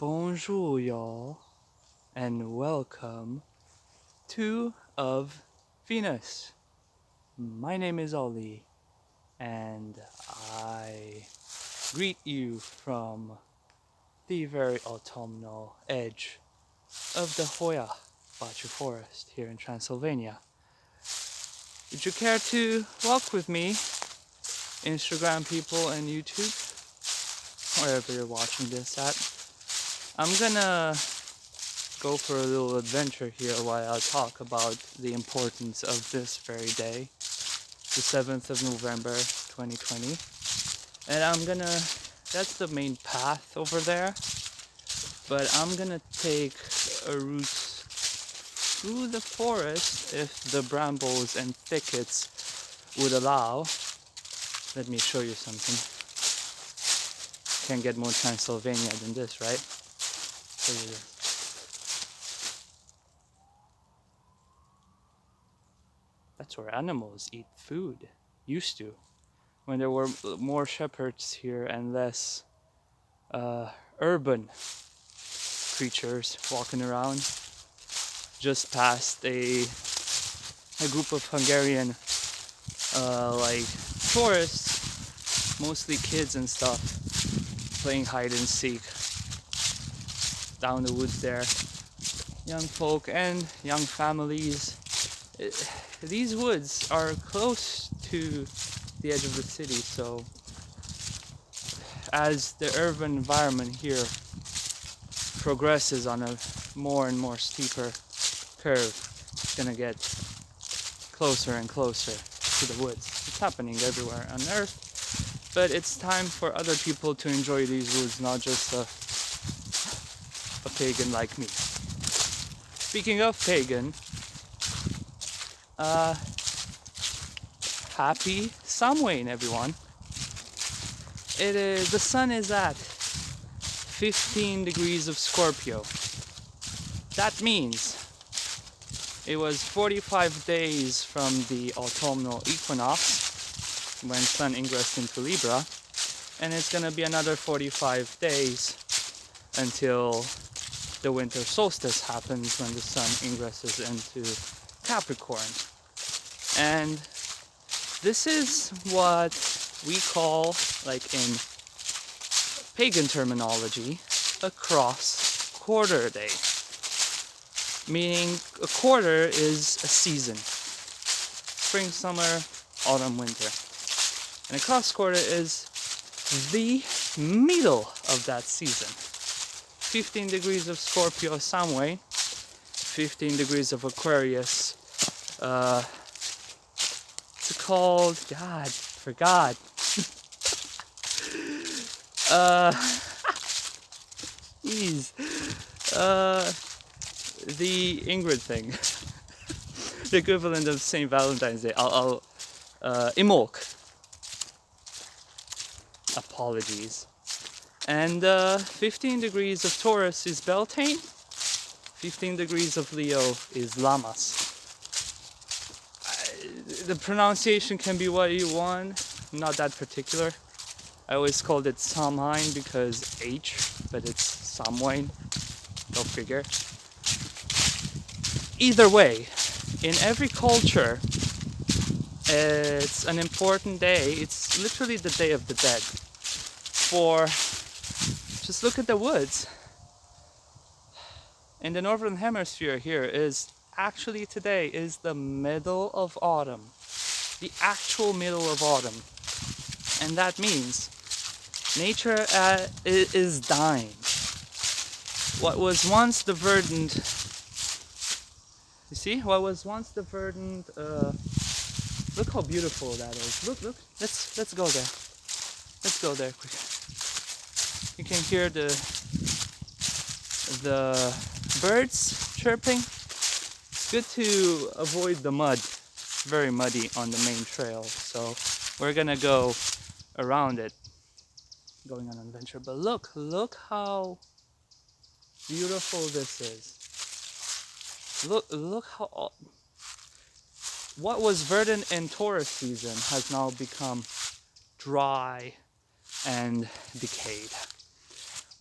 Bonjour, y'all, and welcome to Of Venus. My name is Ollie, and I greet you from the very autumnal edge of the Hoya Bachu Forest here in Transylvania. Would you care to walk with me, Instagram people and YouTube, wherever you're watching this at? I'm gonna go for a little adventure here while I talk about the importance of this very day, the 7th of November 2020. And that's the main path over there, but I'm gonna take a route through the forest if the brambles and thickets would allow. Let me show you something. Can't get more Transylvania than this, right? Show you this. That's where animals eat food. Used to. When there were more shepherds here and less urban creatures walking around. Just past a group of Hungarian tourists, mostly kids and stuff, playing hide and seek down the woods there. Young folk and young families. These woods are close to the edge of the city, so as the urban environment here progresses on a more and more steeper curve, it's gonna get closer and closer to the woods. It's happening everywhere on Earth, but it's time for other people to enjoy these woods, not just a pagan like me. Speaking of pagan, happy Samhain, everyone. The sun is at 15 degrees of Scorpio. That means it was 45 days from the autumnal equinox when sun ingressed into Libra, and it's gonna be another 45 days until the winter solstice happens when the sun ingresses into Capricorn. And this is what we call, like in pagan terminology, a cross quarter day. Meaning a quarter is a season. Spring, summer, autumn, winter. And a cross quarter is the middle of that season. 15 degrees of Scorpio Samhain, 15 degrees of Aquarius. It's called, God, forgot. Jeez. The Ingrid thing. The equivalent of St. Valentine's Day. I'll Imolc. Apologies. And 15 degrees of Taurus is Beltane. 15 degrees of Leo is Lammas. The pronunciation can be what you want. I'm not that particular. I always called it Samhain because H, but it's Samhain. Go figure. Either way, in every culture, it's an important day. It's literally the Day of the Dead. Just look at the woods. In the northern hemisphere here today is the middle of autumn. The actual middle of autumn. And that means nature is dying. What was once the verdant, you see? What was once the verdant, look how beautiful that is. Look, let's go there. Let's go there quick. You can hear the birds chirping. It's good to avoid the mud. It's very muddy on the main trail, so we're gonna go around it, going on an adventure. But look how beautiful this is. Look how what was verdant in Taurus season has now become dry and decayed.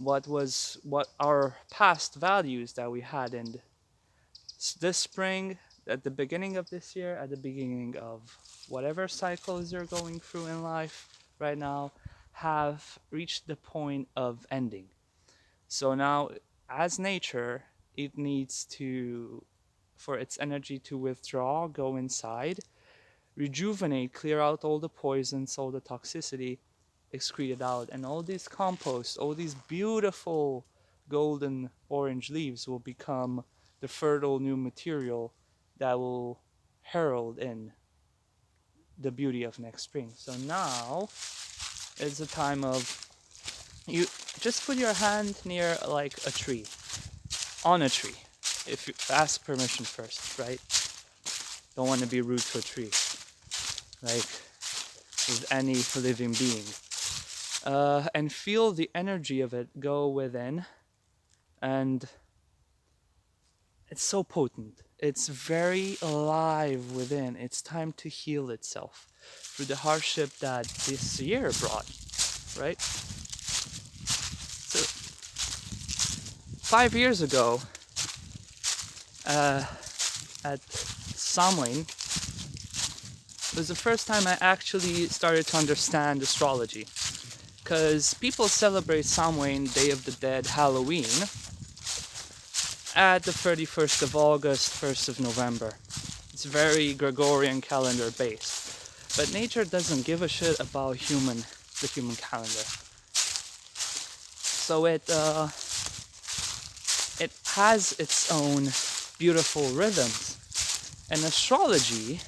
what our past values that we had in this spring, at the beginning of this year, at the beginning of whatever cycles you're going through in life right now, have reached the point of ending. So now, as nature, it needs to, for its energy to withdraw, go inside, rejuvenate, clear out all the poisons, all the toxicity, excrete it out, and all these compost, all these beautiful golden orange leaves will become the fertile new material that will herald in the beauty of next spring. So now is the time of, you just put your hand near like a tree, on a tree. If you ask permission first, right? Don't want to be rude to a tree, like with any living being. And feel the energy of it go within, and it's so potent. It's very alive within. It's time to heal itself through the hardship that this year brought, right? So 5 years ago, at Samhain, it was the first time I actually started to understand astrology. Because people celebrate Samhain, Day of the Dead, Halloween, at the 31st of August, 1st of November. It's very Gregorian calendar based. But nature doesn't give a shit about the human calendar. So it has its own beautiful rhythms. And astrology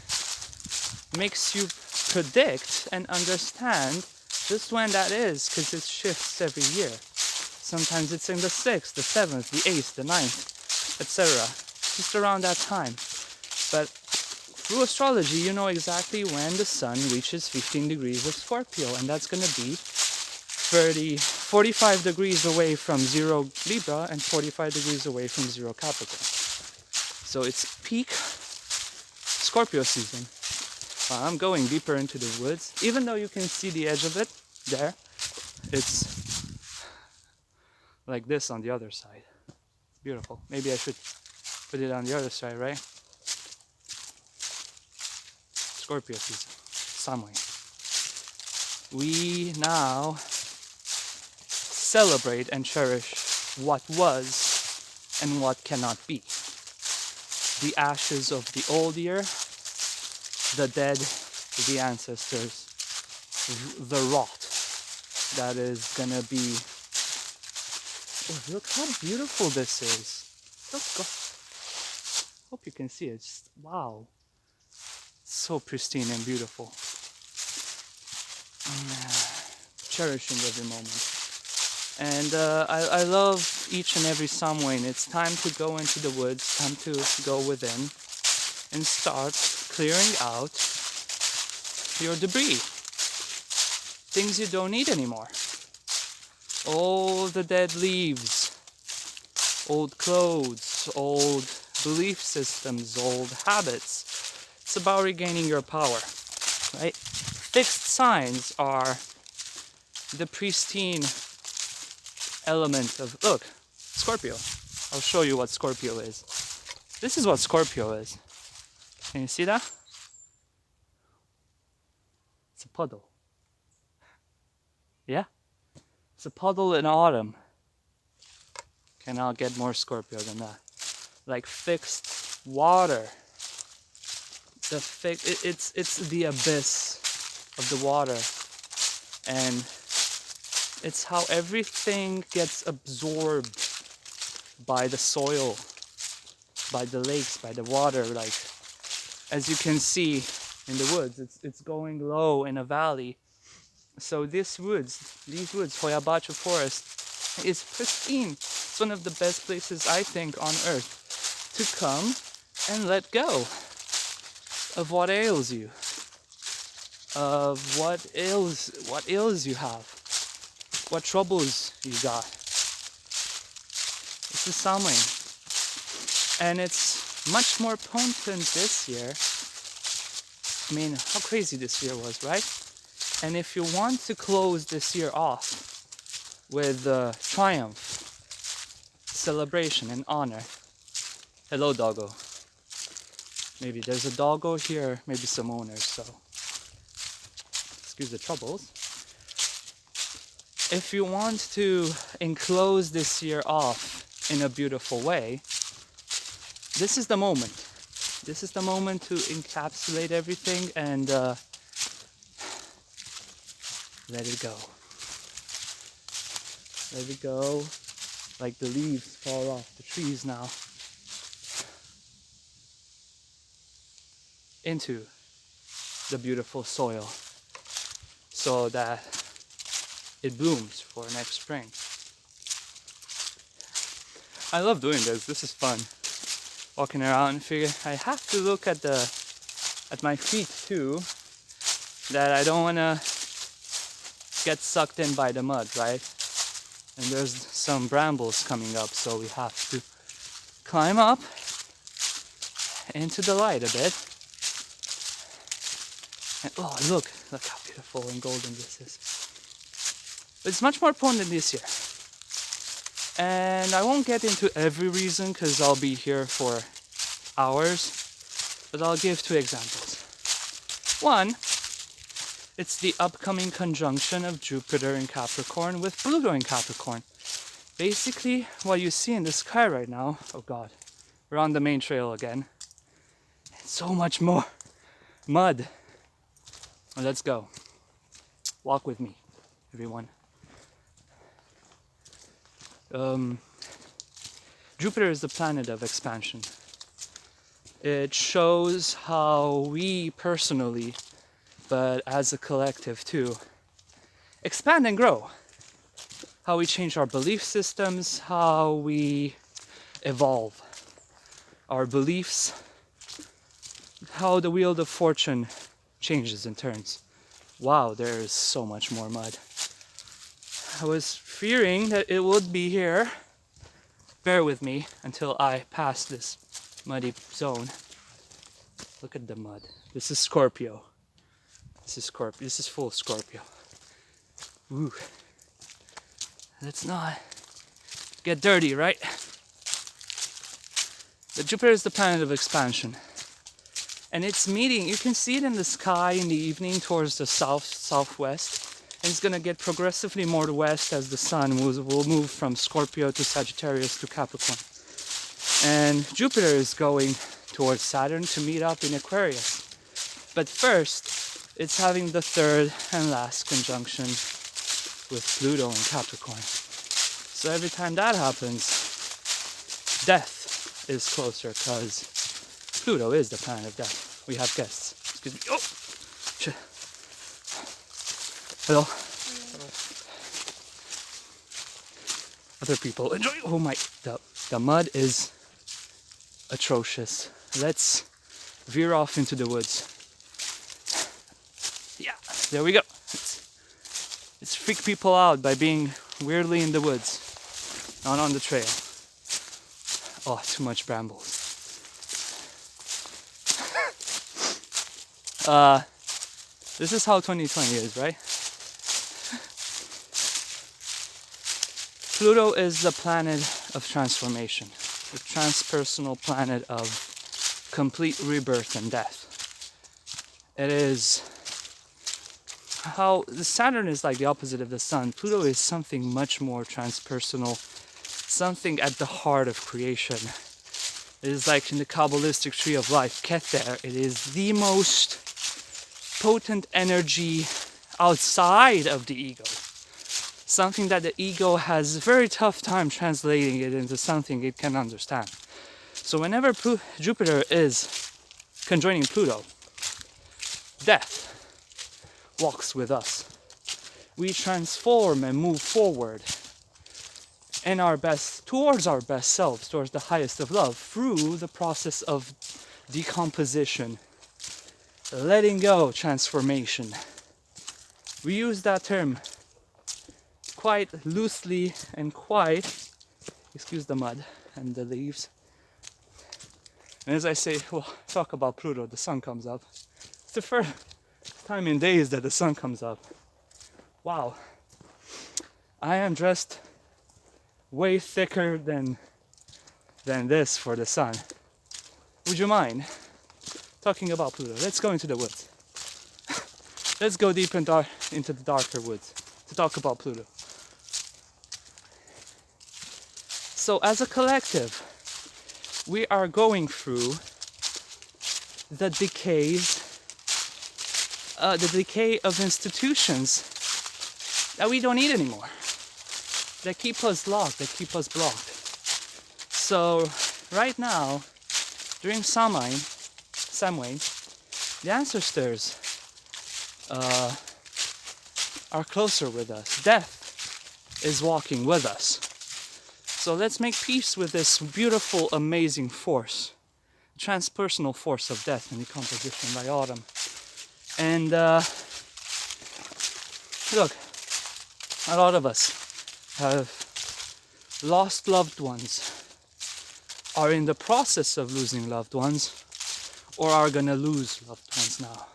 makes you predict and understand just when that is, because it shifts every year. Sometimes it's in the 6th, the 7th, the 8th, the 9th, etc. Just around that time. But through astrology, you know exactly when the sun reaches 15 degrees of Scorpio, and that's going to be 45 degrees away from 0 Libra and 45 degrees away from 0 Capricorn. So it's peak Scorpio season. I'm going deeper into the woods. Even though you can see the edge of it there, it's like this on the other side. It's beautiful. Maybe I should put it on the other side, right? Scorpio season, Samhain. We now celebrate and cherish what was and what cannot be. The ashes of the old year, the dead, the ancestors, the rot that is gonna be. Oh, look how beautiful this is. Hope you can see it. Just, wow. So pristine and beautiful. Cherishing every moment. And I love each and every Samhain. It's time to go into the woods, time to go within and start clearing out your debris. Things you don't need anymore. All the dead leaves, old clothes, old belief systems, old habits. It's about regaining your power, right? Fixed signs are the pristine element of, look, Scorpio. I'll show you what Scorpio is. This is what Scorpio is. Can you see that? It's a puddle. Yeah? It's a puddle in autumn. Cannot get more Scorpio than that. Like fixed water. It's the abyss of the water. And it's how everything gets absorbed by the soil, by the lakes, by the water. Like, as you can see in the woods, it's going low in a valley. So these woods, Hoyabacha Forest, is pristine. It's one of the best places, I think, on earth to come and let go of what ails you, of what ills you have, what troubles you got. It's the Samhain, and it's much more potent this year. I mean, how crazy this year was, right? And if you want to close this year off with triumph, celebration, and honor. Hello, doggo. Maybe there's a doggo here, maybe some owners, so excuse the troubles. If you want to enclose this year off in a beautiful way, this is the moment. This is the moment to encapsulate everything and let it go. Let it go like the leaves fall off the trees now into the beautiful soil so that it blooms for next spring. I love doing this. This is fun. Walking around and figure I have to look at my feet too, that I don't want to get sucked in by the mud, right? And there's some brambles coming up, so we have to climb up into the light a bit. And oh, look how beautiful and golden this is. But it's much more potent this year. And I won't get into every reason because I'll be here for hours, but I'll give 2 examples. One, it's the upcoming conjunction of Jupiter in Capricorn with Pluto in Capricorn. Basically, what you see in the sky right now, oh god, we're on the main trail again. It's so much more mud. Well, let's go. Walk with me, everyone. Jupiter is the planet of expansion. It shows how we personally, but as a collective too, expand and grow. How we change our belief systems, how we evolve our beliefs, how the wheel of fortune changes and turns. Wow, there is so much more mud. I was fearing that it would be here. Bear with me until I pass this muddy zone. Look at the mud. This is Scorpio. This is Scorpio. This is full Scorpio. Ooh. Let's not get dirty, right? The Jupiter is the planet of expansion. And it's meeting, you can see it in the sky in the evening towards the southwest. And it's going to get progressively more to west as the sun will move from Scorpio to Sagittarius to Capricorn. And Jupiter is going towards Saturn to meet up in Aquarius. But first, it's having the 3rd and last conjunction with Pluto in Capricorn. So every time that happens, death is closer because Pluto is the planet of death. We have guests. Excuse me. Oh! Hello. Other people enjoy. Oh my! The mud is atrocious. Let's veer off into the woods. Yeah, there we go. Let's freak people out by being weirdly in the woods, not on the trail. Oh, too much brambles. This is how 2020 is, right? Pluto is the planet of transformation, the transpersonal planet of complete rebirth and death. It is how the Saturn is like the opposite of the Sun. Pluto is something much more transpersonal, something at the heart of creation. It is like in the Kabbalistic tree of life, Keter. It is the most potent energy outside of the ego. Something that the ego has a very tough time translating it into something it can understand. So whenever Jupiter is conjoining Pluto, death walks with us. We transform and move forward in our best, towards our best selves, towards the highest of love, through the process of decomposition, letting go, transformation. We use that term quite loosely and quite, excuse the mud and the leaves. And as I say, well, talk about Pluto, the sun comes up. It's the first time in days that the sun comes up. Wow. I am dressed way thicker than this for the sun. Would you mind talking about Pluto? Let's go into the woods. Let's go deep into the darker woods to talk about Pluto. So as a collective, we are going through the decay of institutions that we don't need anymore, that keep us locked, that keep us blocked. So right now, during Samhain, the ancestors are closer with us. Death is walking with us. So let's make peace with this beautiful, amazing force, transpersonal force of death in the composition by autumn. And look, a lot of us have lost loved ones, are in the process of losing loved ones, or are gonna lose loved ones now.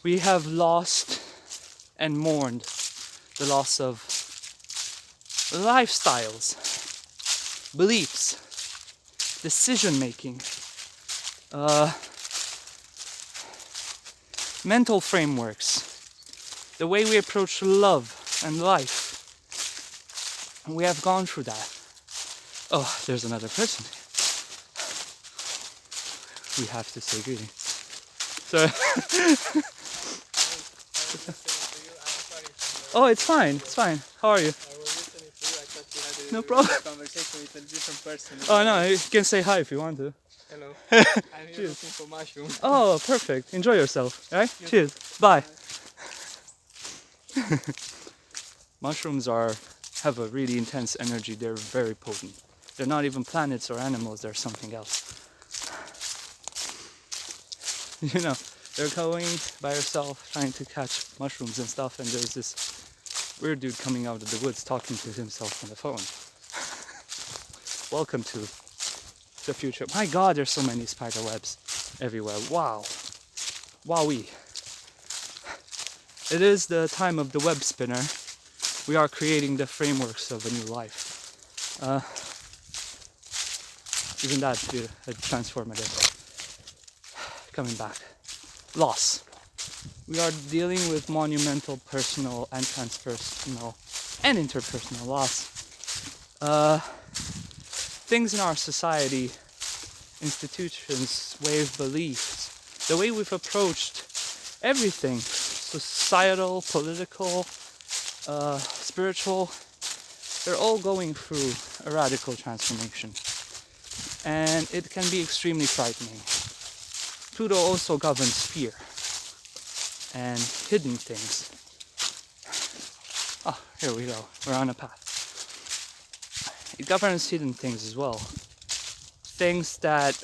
We have lost and mourned the loss of lifestyles, beliefs, decision making, mental frameworks, the way we approach love and life. We have gone through that. Oh, there's another person. We have to say greetings. So oh, it's fine. It's fine. How are you? I was listening to you. I thought you had No problem. conversation with a different person. Oh no, you can say hi if you want to. Hello. I'm here looking for mushrooms. Oh, perfect. Enjoy yourself. Right? Cheers. Bye. Mushrooms have a really intense energy. They're very potent. They're not even planets or animals. They're something else. You know, they're going by herself trying to catch mushrooms and stuff, and there's this weird dude coming out of the woods talking to himself on the phone. Welcome to the future. My god, there's so many spider webs everywhere. Wow. Wowee. It is the time of the web spinner. We are creating the frameworks of a new life. Isn't that transformative? Coming back. Loss. We are dealing with monumental personal and transpersonal and interpersonal loss. Things in our society, institutions, way of beliefs, the way we've approached everything, societal, political, spiritual, they're all going through a radical transformation. And it can be extremely frightening. Pluto also governs fear and hidden things. Oh, here we go. We're on a path. It governs hidden things as well. Things that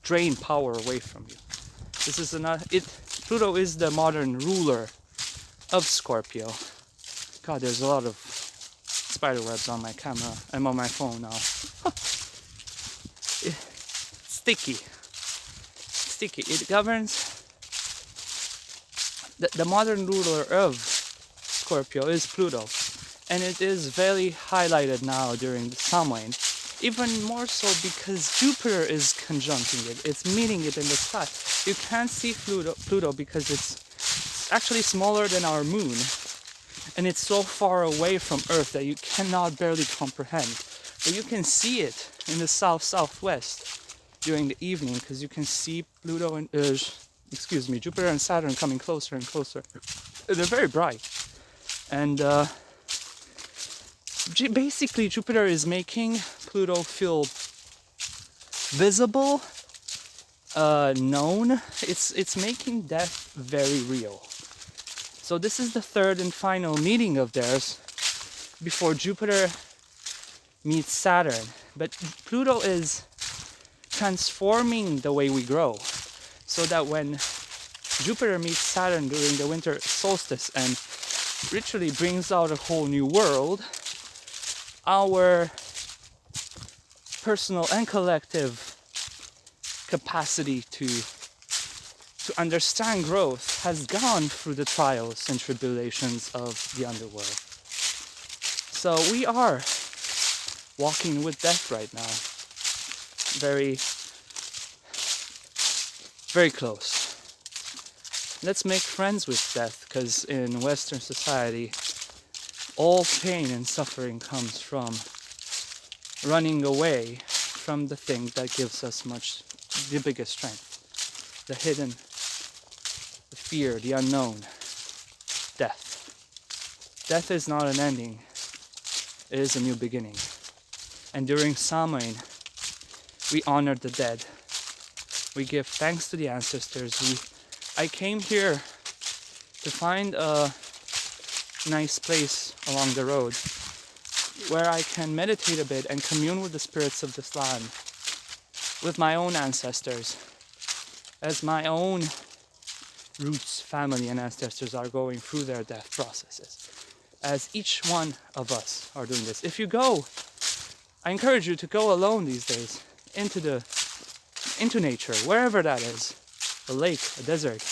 drain power away from you. This is Pluto is the modern ruler of Scorpio. God, there's a lot of spider webs on my camera. I'm on my phone now. Sticky. It governs. The modern ruler of Scorpio is Pluto, and it is very highlighted now during the Samhain. Even more so because Jupiter is conjuncting it. It's meeting it in the sky. You can't see Pluto because it's actually smaller than our moon, and it's so far away from Earth that you cannot barely comprehend. But you can see it in the southwest during the evening, because you can see Jupiter and Saturn coming closer and closer. They're very bright, and basically Jupiter is making Pluto feel visible, known. It's making death very real. So this is the third and final meeting of theirs before Jupiter meets Saturn. But Pluto is transforming the way we grow, so that when Jupiter meets Saturn during the winter solstice and literally brings out a whole new world, our personal and collective capacity to to understand growth has gone through the trials and tribulations of the underworld. So we are walking with death right now. Very, very close. Let's make friends with death, because in Western society, all pain and suffering comes from running away from the thing that gives us the biggest strength. The hidden, the fear, the unknown. Death. Death is not an ending. It is a new beginning. And during Samhain, we honor the dead. We give thanks to the ancestors. I came here to find a nice place along the road where I can meditate a bit and commune with the spirits of this land, with my own ancestors, as my own roots, family, and ancestors are going through their death processes, as each one of us are doing this. If you go, I encourage you to go alone these days into nature, wherever that is, a lake, a desert,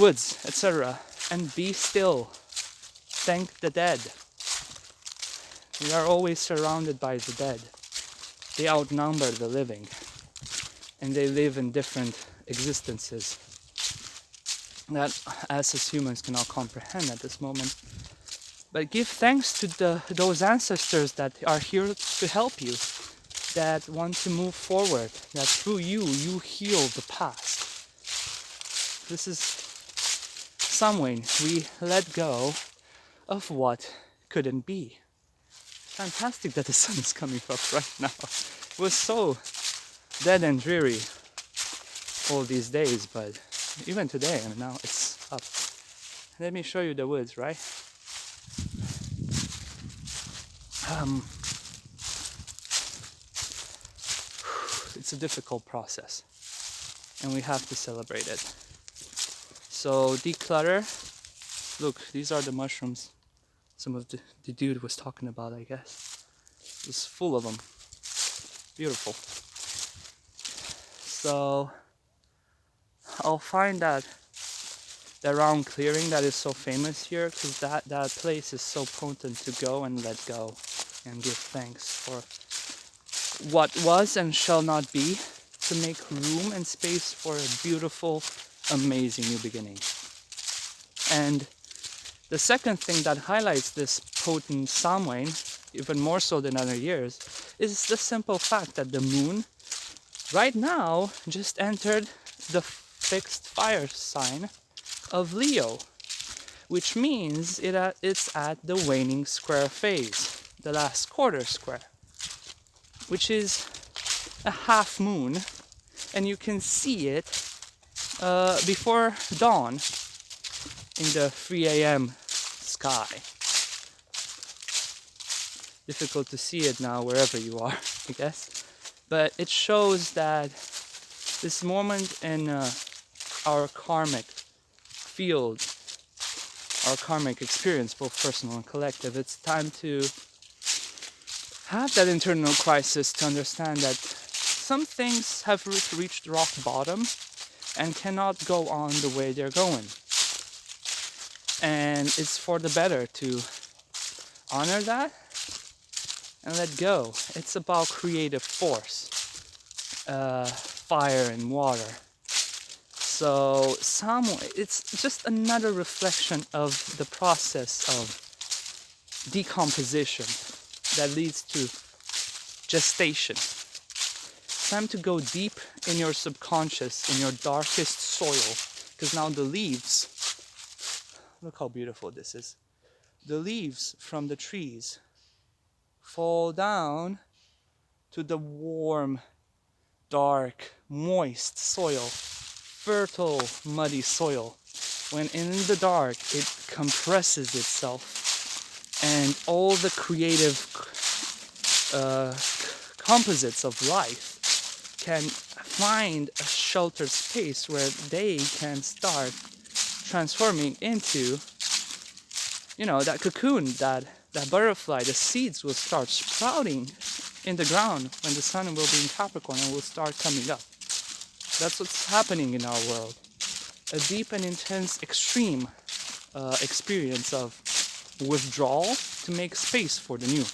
woods, etc., and be still. Thank the dead. We are always surrounded by the dead. They outnumber the living, and they live in different existences that us as humans cannot comprehend at this moment. But give thanks to those ancestors that are here to help you, that want to move forward, that through you heal the past. This is Samhain. We let go of what couldn't be. Fantastic that the sun is coming up right now. It was so dead and dreary all these days, but even today, and now it's up. Let me show you the woods, right? It's a difficult process, and we have to celebrate it. So declutter. Look, these are the mushrooms some of the dude was talking about, I guess. It's full of them. Beautiful. So I'll find that round clearing that is so famous here, because that place is so potent to go and let go and give thanks for what was and shall not be, to make room and space for a beautiful, amazing new beginning. And the second thing that highlights this potent Samhain, even more so than other years, is the simple fact that the moon right now just entered the fixed fire sign of Leo, which means it's at the waning square phase, the last quarter square, which is a half moon, and you can see it before dawn in the 3 a.m. sky. Difficult to see it now wherever you are, I guess, but it shows that this moment in our karmic field, our karmic experience, both personal and collective, it's time to have that internal crisis to understand that some things have reached rock bottom and cannot go on the way they're going. And it's for the better to honor that and let go. It's about creative force, fire and water. So it's just another reflection of the process of decomposition that leads to gestation. It's time to go deep in your subconscious, in your darkest soil, because now the leaves, look how beautiful this is. The leaves from the trees fall down to the warm, dark, moist soil, fertile, muddy soil. When in the dark, it compresses itself, and all the creative composites of life can find a sheltered space where they can start transforming into, that cocoon, that butterfly. The seeds will start sprouting in the ground when the sun will be in Capricorn and will start coming up. That's what's happening in our world. A deep and intense, extreme experience of withdrawal to make space for the new.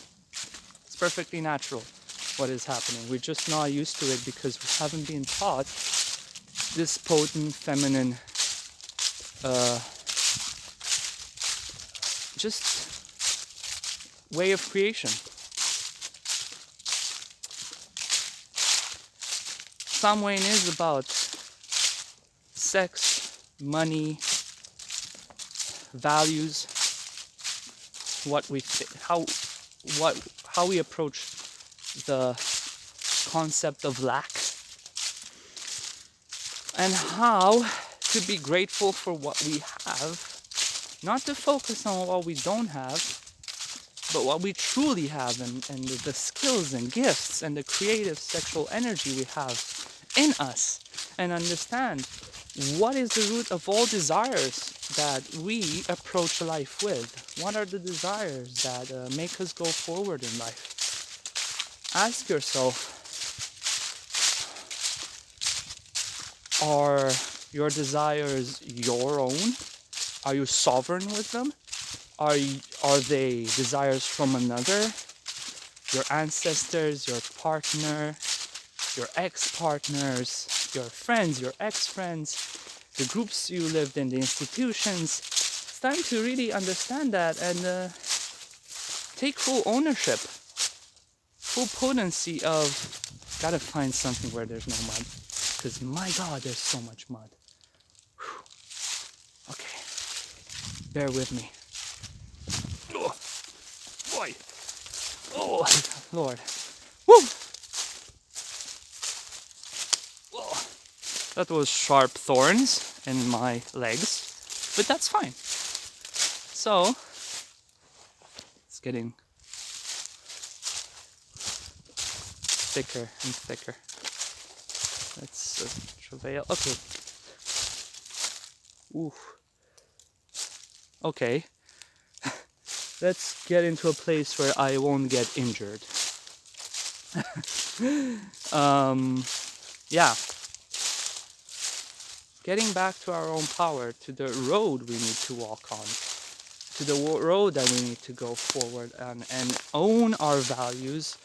It's perfectly natural what is happening. We're just not used to it because we haven't been taught this potent feminine just way of creation. Samhain is about sex, money, values, what we how we approach the concept of lack, and how to be grateful for what we have, not to focus on what we don't have, but what we truly have, and the skills and gifts and the creative sexual energy we have in us, and understand what is the root of all desires that we approach life with. What are the desires that make us go forward in life? Ask yourself, are your desires your own? Are you sovereign with them? Are they desires from another? Your ancestors, your partner, your ex-partners, your friends, your ex-friends, the groups you lived in, the institutions. It's time to really understand that and take full ownership, full potency of, gotta find something where there's no mud, because my god, there's so much mud. Whew. Okay, bear with me. Oh, boy. Oh, Lord. Woo! Whoa. That was sharp thorns in my legs, but that's fine. So, it's getting thicker and thicker. Let's travail. Okay. Ooh. Okay. Let's get into a place where I won't get injured. Yeah. Getting back to our own power, to the road we need to walk on, to the road that we need to go forward and own our values,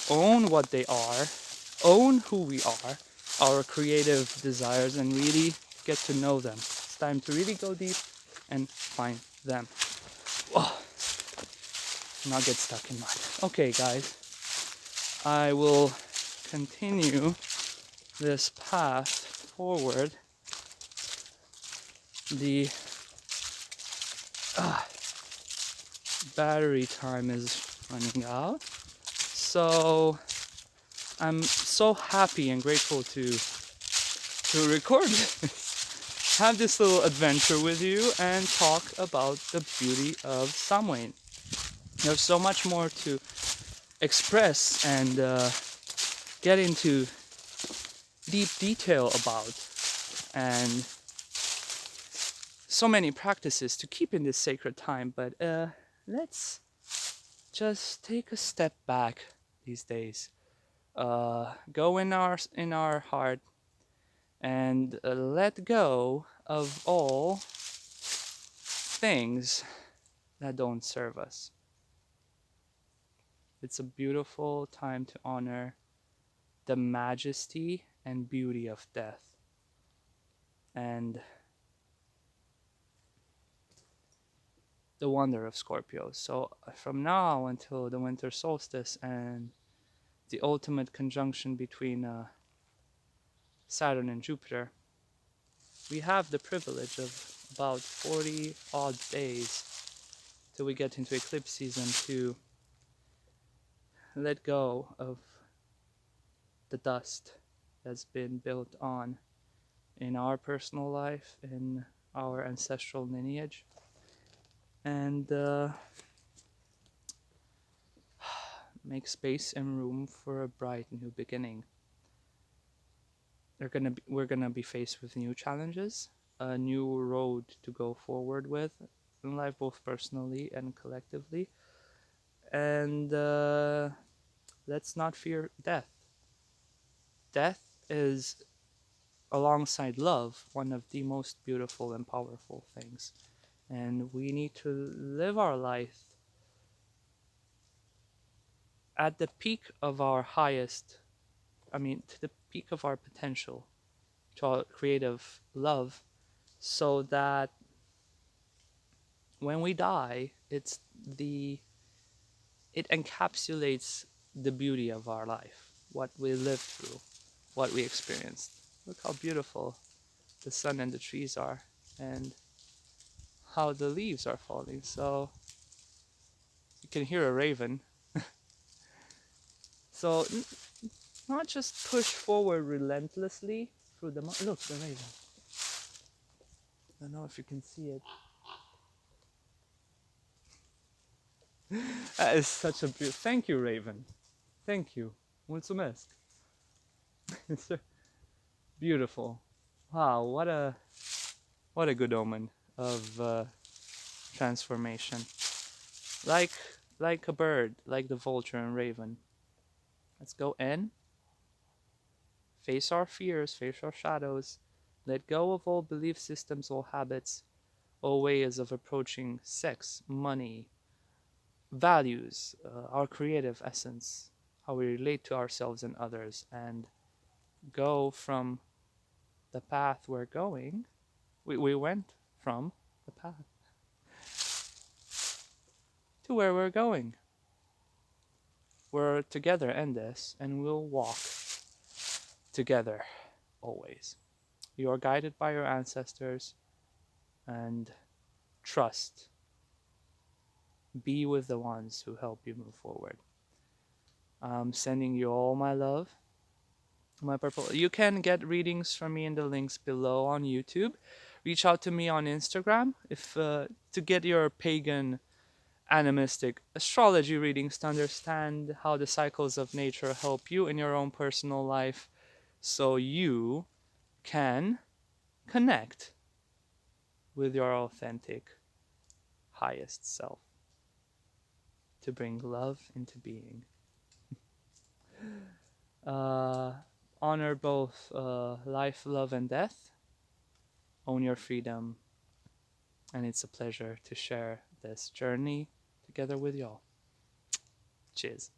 own what they are, own who we are, our creative desires, and really get to know them. It's time to really go deep and find them. Oh, not get stuck in mud. Okay, guys, I will continue this path forward. The battery time is running out, so I'm so happy and grateful to record this, have this little adventure with you and talk about the beauty of Samhain. There's so much more to express and get into deep detail about, and so many practices to keep in this sacred time, but let's just take a step back these days. Go in our heart and let go of all things that don't serve us. It's a beautiful time to honor the majesty and beauty of death, and the wonder of Scorpio. So from now until the winter solstice and the ultimate conjunction between Saturn and Jupiter, we have the privilege of about 40 odd days till we get into eclipse season to let go of the dust that's been built on in our personal life, in our ancestral lineage, and make space and room for a bright new beginning. We're gonna be faced with new challenges, a new road to go forward with in life, both personally and collectively. And let's not fear death. Death is alongside love, one of the most beautiful and powerful things. And we need to live our life at the peak of our highest, to the peak of our potential, to our creative love, so that when we die, it encapsulates the beauty of our life, what we lived through, what we experienced. Look how beautiful the sun and the trees are, and how the leaves are falling. So you can hear a raven. So not just push forward relentlessly through the look, the raven. I don't know if you can see it. That is such a beautiful. Thank you, raven. Thank you. Mulțumesc. It's beautiful. Wow, what a good omen of transformation. Like like a bird, like the vulture and raven. Let's go in, face our fears, face our shadows, let go of all belief systems, all habits, all ways of approaching sex, money, values, our creative essence, how we relate to ourselves and others, and go from the path we're going. We went from the path to where we're going. We're together in this, and we'll walk together always. You are guided by your ancestors, and trust. Be with the ones who help you move forward. I'm sending you all my love, my purple. You can get readings from me in the links below on YouTube. Reach out to me on Instagram if to get your pagan animistic astrology readings to understand how the cycles of nature help you in your own personal life, so you can connect with your authentic highest self to bring love into being. Uh, Honor both life, love, and death. Own your freedom. And it's a pleasure to share this journey together with y'all. Cheers.